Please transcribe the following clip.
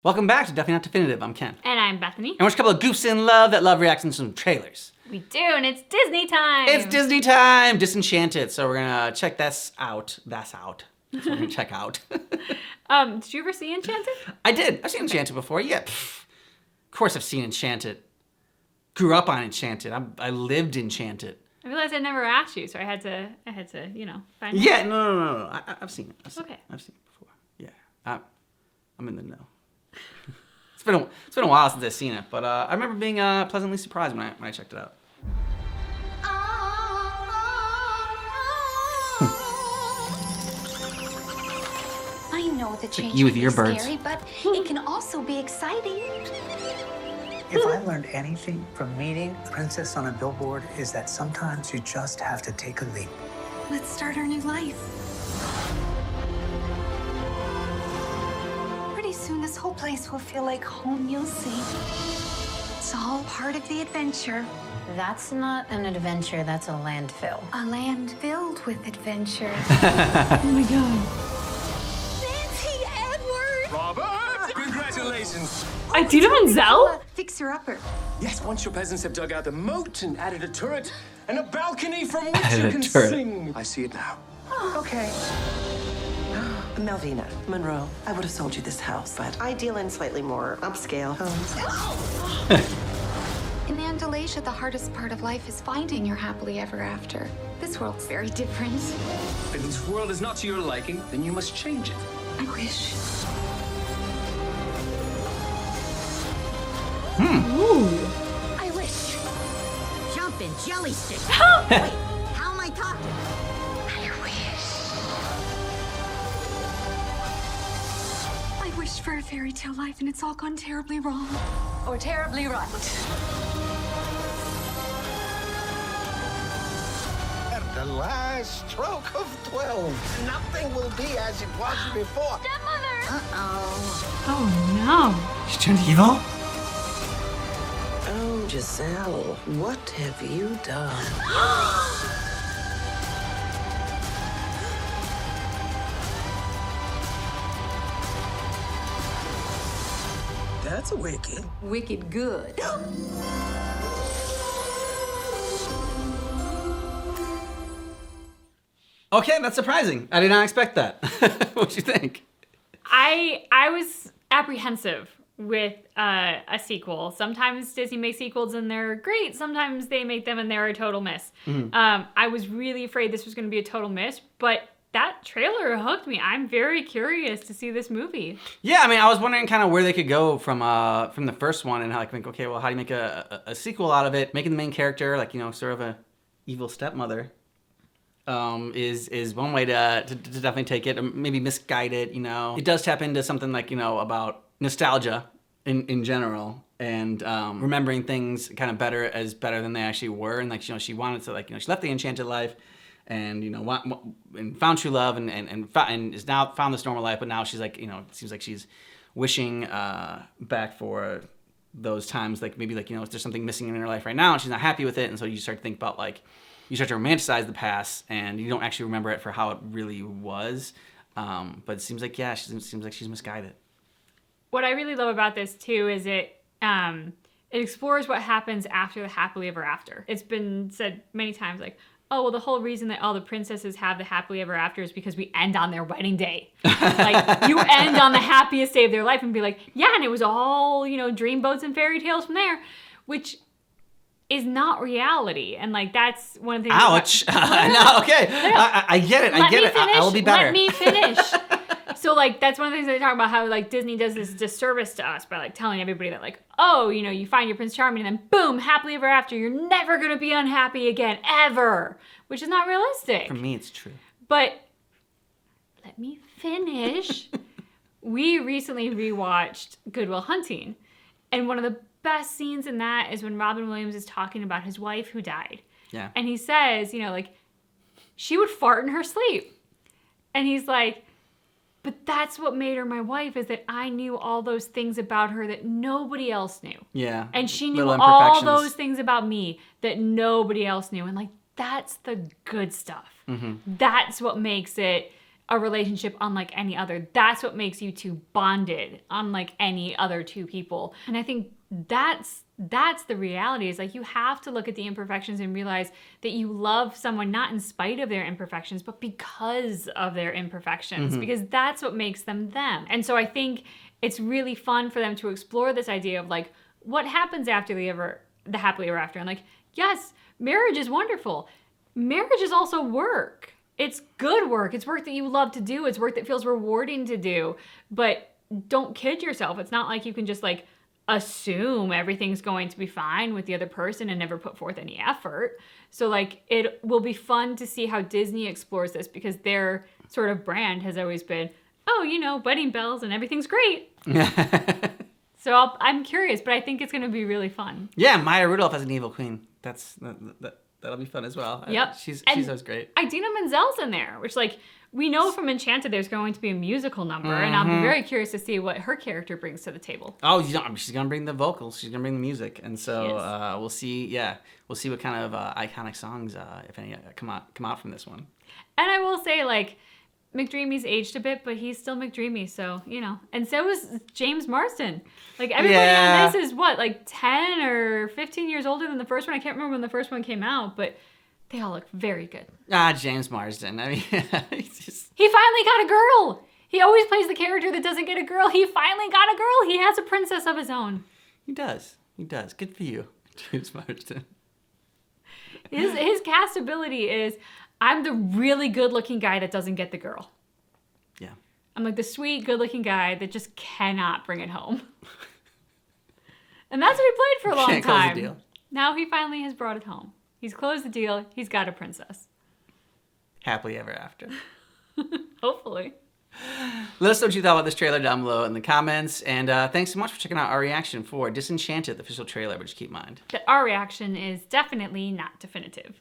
Welcome back to Definitely Not Definitive. I'm Ken. And I'm Bethany. And we're just a couple of goofs in love that love reactions to some trailers. We do, and it's Disney time. It's Disney time! Disenchanted. So we're gonna check this out. That's what we're gonna check out. Did you ever see Enchanted? I did. I've seen Enchanted before. Yeah. Of course I've seen Enchanted. Grew up on Enchanted. I lived Enchanted. I realized I never asked you, so I had to, find out. Yeah, no. I've seen it. I've seen it before. Yeah. I'm in the know. It's been a while since I've seen it, but I remember being pleasantly surprised when I checked it out. I know the change you with your can be birds. scary, but it can also be exciting. If I learned anything from meeting a princess on a billboard, is that sometimes you just have to take a leap. Let's start our new life. Pretty soon, this whole place will feel like home, you'll see. It's all part of the adventure. That's not an adventure, that's a landfill. A land filled with adventure. Oh my god. Nancy Edwards! Robert! Congratulations! Idina Menzel? Fixer-upper. Yes, once your peasants have dug out the moat and added a turret and a balcony from which Added you a can turret. sing. I see it now. Okay. Melvina, Monroe, I would have sold you this house, but I deal in slightly more upscale homes. In Andalasia, the hardest part of life is finding your happily ever after. This world's very different. If this world is not to your liking, then you must change it. I wish. Ooh. I wish. Jumping jelly stick. Wait, How am I talking? I wish for a fairy tale life, and it's all gone terribly wrong. Or terribly right. At the last stroke of 12, nothing will be as it was before. Oh no. She turned evil? Oh, Giselle, what have you done? That's wicked. Wicked good. Okay, that's surprising. I did not expect that. What'd you think? I was apprehensive with a sequel. Sometimes Disney makes sequels and they're great. Sometimes they make them and they're a total miss. I was really afraid this was going to be a total miss, but that trailer hooked me. I'm very curious to see this movie. Yeah, I mean, I was wondering kind of where they could go from the first one and how, like, okay, well, how do you make a sequel out of it? Making the main character, like, sort of a evil stepmother is one way to definitely take it, or maybe misguide it, It does tap into something like, about nostalgia in general and remembering things kind of better than they actually were. And, like, she wanted to, like, she left the enchanted life and, and found true love and is now found this normal life. But now she's like, it seems like she's wishing back for those times, like maybe like, is there something missing in her life right now and she's not happy with it. And so you start to think about, like, you start to romanticize the past and you don't actually remember it for how it really was. But it seems like, yeah, seems like she's misguided. What I really love about this too is it explores what happens after the happily ever after. It's been said many times, like, oh, well, the whole reason that all the princesses have the happily ever after is because we end on their wedding day. Like, you end on the happiest day of their life and be like, yeah, and it was all, dreamboats and fairy tales from there, which is not reality. And, like, that's one of the things. Ouch. No, okay. I get it. I get it. I will be better. Let me finish. So, like, that's one of the things they talk about, how, like, Disney does this disservice to us by, like, telling everybody that, like, oh, you find your Prince Charming and then boom, happily ever after. You're never going to be unhappy again, ever. Which is not realistic. For me, it's true. But let me finish. We recently rewatched Good Will Hunting. And one of the best scenes in that is when Robin Williams is talking about his wife who died. Yeah. And he says, like, she would fart in her sleep. And he's like, but that's what made her my wife, is that I knew all those things about her that nobody else knew. Yeah. And she knew Little all imperfections. those things about me that nobody else knew. And, like, that's the good stuff. That's what makes it a relationship unlike any other. That's what makes you two bonded, unlike any other two people. And I think that's the reality. Is like, you have to look at the imperfections and realize that you love someone not in spite of their imperfections, but because of their imperfections, because that's what makes them them. And so I think it's really fun for them to explore this idea of like, what happens after the happily ever after. And like, yes, marriage is wonderful. Marriage is also work. It's good work. It's work that you love to do. It's work that feels rewarding to do. But don't kid yourself. It's not like you can just like assume everything's going to be fine with the other person and never put forth any effort. So like, it will be fun to see how Disney explores this, because their sort of brand has always been, oh, you know, wedding bells and everything's great. So I'm curious, but I think it's going to be really fun. Yeah, Maya Rudolph as an evil queen. That'll be fun as well. Yep. She's always great. Idina Menzel's in there, which like, we know from Enchanted there's going to be a musical number, and I'll be very curious to see what her character brings to the table. Oh, she's gonna bring the vocals. She's gonna bring the music, and so we'll see. Yeah, we'll see what kind of iconic songs, if any, come out from this one. And I will say, like, McDreamy's aged a bit, but he's still McDreamy, so, you know. And so is James Marsden. Like, everybody on this is, what, like 10 or 15 years older than the first one? I can't remember when the first one came out, but they all look very good. James Marsden. I mean, He finally got a girl! He always plays the character that doesn't get a girl. He finally got a girl! He has a princess of his own. He does. Good for you, James Marsden. His cast ability is, I'm the really good-looking guy that doesn't get the girl. Yeah. I'm like the sweet, good-looking guy that just cannot bring it home. And that's what he played for a long Can't close the time. deal. Now he finally has brought it home. He's closed the deal. He's got a princess. Happily ever after. Hopefully. Let us know what you thought about this trailer down below in the comments. And thanks so much for checking out our reaction for Disenchanted, the official trailer, but just keep in mind That our reaction is definitely not definitive.